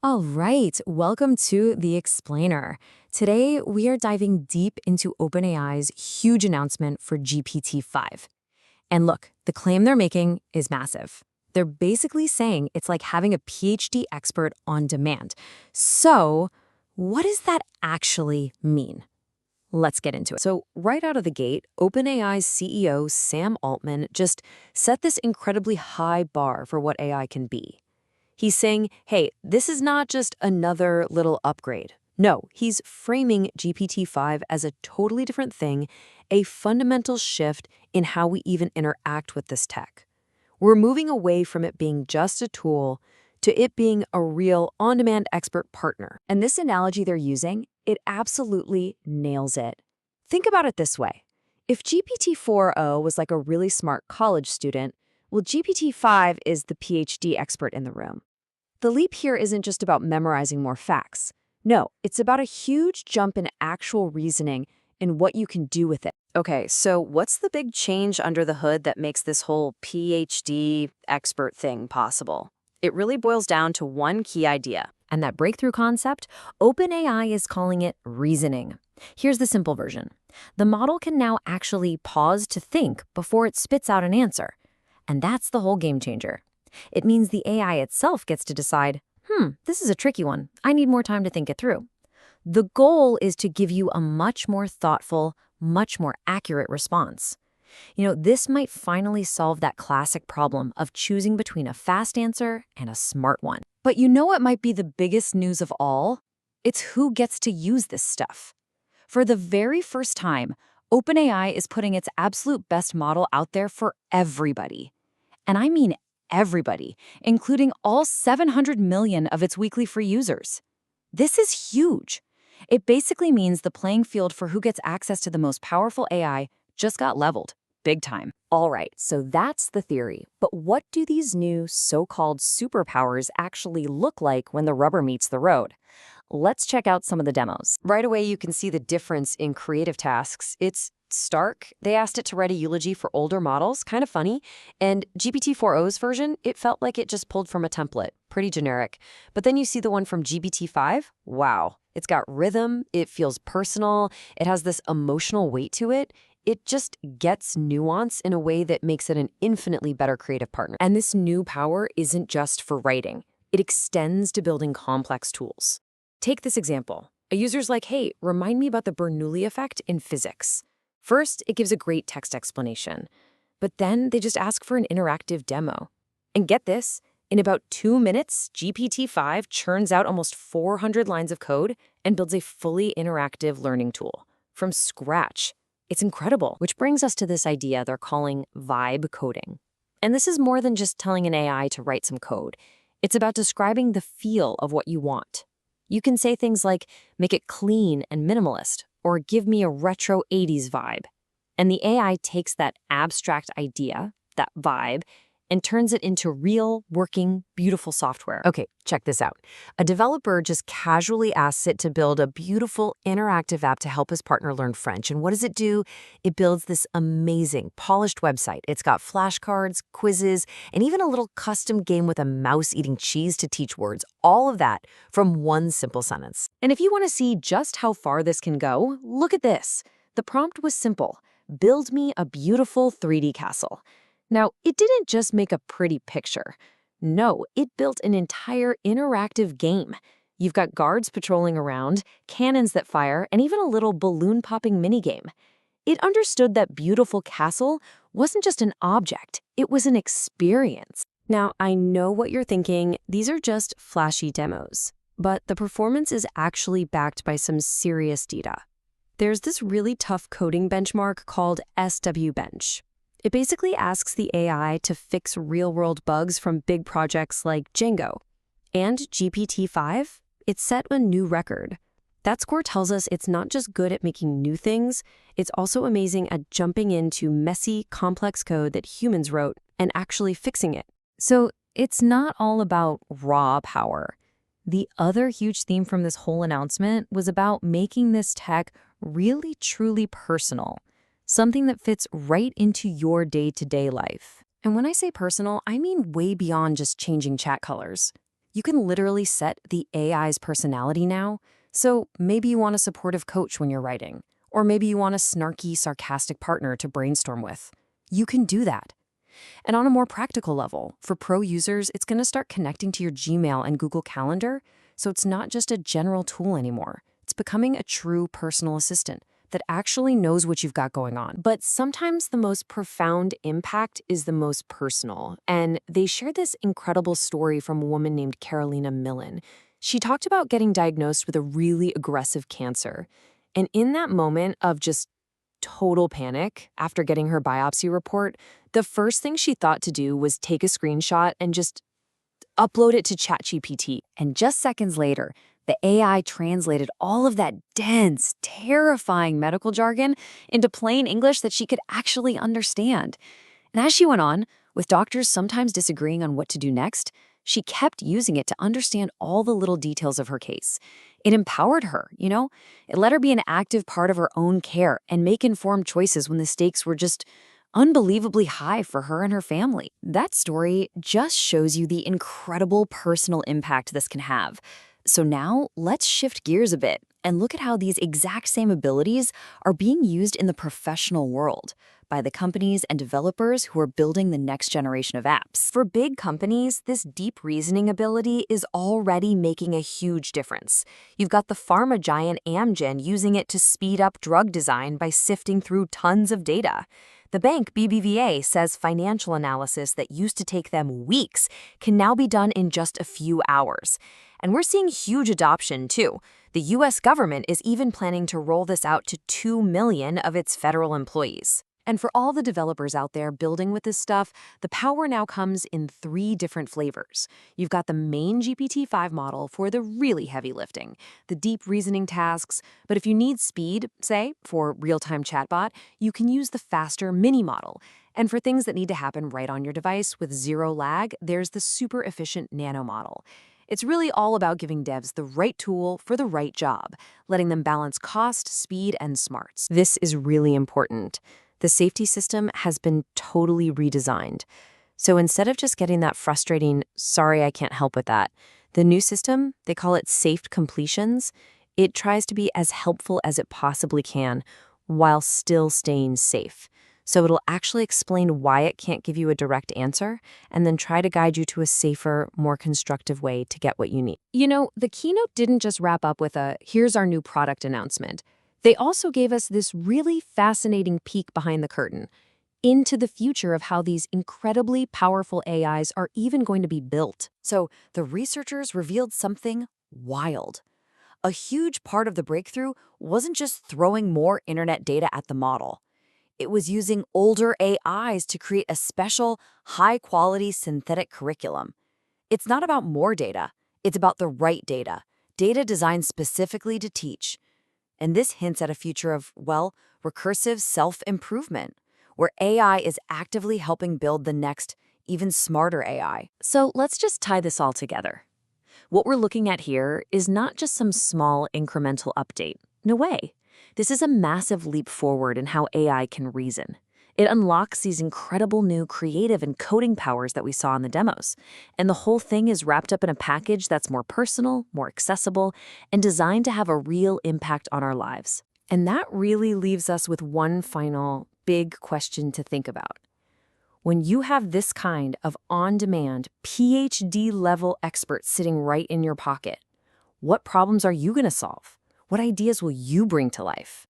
All right, welcome to The Explainer. Today, we are diving deep into OpenAI's huge announcement for GPT-5. And look, the claim they're making is massive. They're basically saying it's like having a PhD expert on demand. So, what does that actually mean? Let's get into it. So, right out of the gate, OpenAI's CEO, Sam Altman, just set this incredibly high bar for what AI can be. He's saying, hey, this is not just another little upgrade. No, he's framing GPT-5 as a totally different thing, a fundamental shift in how we even interact with this tech. We're moving away from it being just a tool to it being a real on-demand expert partner. And this analogy they're using, it absolutely nails it. Think about it this way. If GPT-4o was like a really smart college student, well, GPT-5 is the PhD expert in the room. The leap here isn't just about memorizing more facts. No, it's about a huge jump in actual reasoning and what you can do with it. Okay, so what's the big change under the hood that makes this whole PhD expert thing possible? It really boils down to one key idea. And that breakthrough concept, OpenAI is calling it reasoning. Here's the simple version. The model can now actually pause to think before it spits out an answer. And that's the whole game changer. It means the AI itself gets to decide, this is a tricky one. I need more time to think it through. The goal is to give you a much more thoughtful, much more accurate response. This might finally solve that classic problem of choosing between a fast answer and a smart one. But you know what might be the biggest news of all? It's who gets to use this stuff. For the very first time, OpenAI is putting its absolute best model out there for everybody. And I mean everybody, including all 700 million of its weekly free users. This is huge. It basically means the playing field for who gets access to the most powerful AI just got leveled, big time. All right, so that's the theory. But what do these new so-called superpowers actually look like when the rubber meets the road? Let's check out some of the demos. Right away, you can see the difference in creative tasks. It's stark. They asked it to write a eulogy for older models, kind of funny. And GPT-4o's version, it felt like it just pulled from a template, pretty generic. But then you see the one from GPT-5, wow. It's got rhythm, it feels personal, it has this emotional weight to it. It just gets nuance in a way that makes it an infinitely better creative partner. And this new power isn't just for writing. It extends to building complex tools. Take this example. A user's like, hey, remind me about the Bernoulli effect in physics. First, it gives a great text explanation, but then they just ask for an interactive demo. And get this, in about 2 minutes, GPT-5 churns out almost 400 lines of code and builds a fully interactive learning tool from scratch. It's incredible, which brings us to this idea they're calling vibe coding. And this is more than just telling an AI to write some code. It's about describing the feel of what you want. You can say things like, make it clean and minimalist, or give me a retro 80s vibe. And the AI takes that abstract idea, that vibe, and turns it into real, working, beautiful software. Okay, check this out. A developer just casually asks it to build a beautiful, interactive app to help his partner learn French. And what does it do? It builds this amazing, polished website. It's got flashcards, quizzes, and even a little custom game with a mouse eating cheese to teach words. All of that from one simple sentence. And if you want to see just how far this can go, look at this. The prompt was simple. Build me a beautiful 3D castle. Now, it didn't just make a pretty picture. No, it built an entire interactive game. You've got guards patrolling around, cannons that fire, and even a little balloon-popping minigame. It understood that beautiful castle wasn't just an object, it was an experience. Now, I know what you're thinking, these are just flashy demos. But the performance is actually backed by some serious data. There's this really tough coding benchmark called SW Bench. It basically asks the AI to fix real-world bugs from big projects like Django. And GPT-5, it set a new record. That score tells us it's not just good at making new things, it's also amazing at jumping into messy, complex code that humans wrote and actually fixing it. So it's not all about raw power. The other huge theme from this whole announcement was about making this tech really, truly personal. Something that fits right into your day-to-day life. And when I say personal, I mean way beyond just changing chat colors. You can literally set the AI's personality now. So maybe you want a supportive coach when you're writing, or maybe you want a snarky, sarcastic partner to brainstorm with. You can do that. And on a more practical level, for pro users, it's going to start connecting to your Gmail and Google Calendar, so it's not just a general tool anymore. It's becoming a true personal assistant that actually knows what you've got going on. But sometimes the most profound impact is the most personal. And they shared this incredible story from a woman named Carolina Millen. She talked about getting diagnosed with a really aggressive cancer. And in that moment of just total panic after getting her biopsy report, the first thing she thought to do was take a screenshot and just upload it to ChatGPT. And just seconds later, the AI translated all of that dense, terrifying medical jargon into plain English that she could actually understand. And as she went on, with doctors sometimes disagreeing on what to do next, she kept using it to understand all the little details of her case. It empowered her, you know? It let her be an active part of her own care and make informed choices when the stakes were just unbelievably high for her and her family. That story just shows you the incredible personal impact this can have. So now, let's shift gears a bit and look at how these exact same abilities are being used in the professional world by the companies and developers who are building the next generation of apps. For big companies, this deep reasoning ability is already making a huge difference. You've got the pharma giant Amgen using it to speed up drug design by sifting through tons of data. The bank BBVA says financial analysis that used to take them weeks can now be done in just a few hours. And we're seeing huge adoption, too. The U.S. government is even planning to roll this out to 2 million of its federal employees. And for all the developers out there building with this stuff, the power now comes in 3 different flavors. You've got the main GPT-5 model for the really heavy lifting, the deep reasoning tasks, but if you need speed, say, for real-time chatbot, you can use the faster mini model. And for things that need to happen right on your device with zero lag, there's the super efficient nano model. It's really all about giving devs the right tool for the right job, letting them balance cost, speed, and smarts. This is really important. The safety system has been totally redesigned. So instead of just getting that frustrating, sorry, I can't help with that, the new system, they call it Safe Completions, it tries to be as helpful as it possibly can while still staying safe. So it'll actually explain why it can't give you a direct answer and then try to guide you to a safer, more constructive way to get what you need. You know, the keynote didn't just wrap up with a, here's our new product announcement. They also gave us this really fascinating peek behind the curtain into the future of how these incredibly powerful AIs are even going to be built. So the researchers revealed something wild. A huge part of the breakthrough wasn't just throwing more internet data at the model. It was using older AIs to create a special, high-quality synthetic curriculum. It's not about more data. It's about the right data, data designed specifically to teach. And this hints at a future of, well, recursive self-improvement, where AI is actively helping build the next, even smarter AI. So let's just tie this all together. What we're looking at here is not just some small incremental update. No way. This is a massive leap forward in how AI can reason. It unlocks these incredible new creative and coding powers that we saw in the demos. And the whole thing is wrapped up in a package that's more personal, more accessible, and designed to have a real impact on our lives. And that really leaves us with one final big question to think about. When you have this kind of on-demand, PhD-level experts sitting right in your pocket, what problems are you going to solve? What ideas will you bring to life?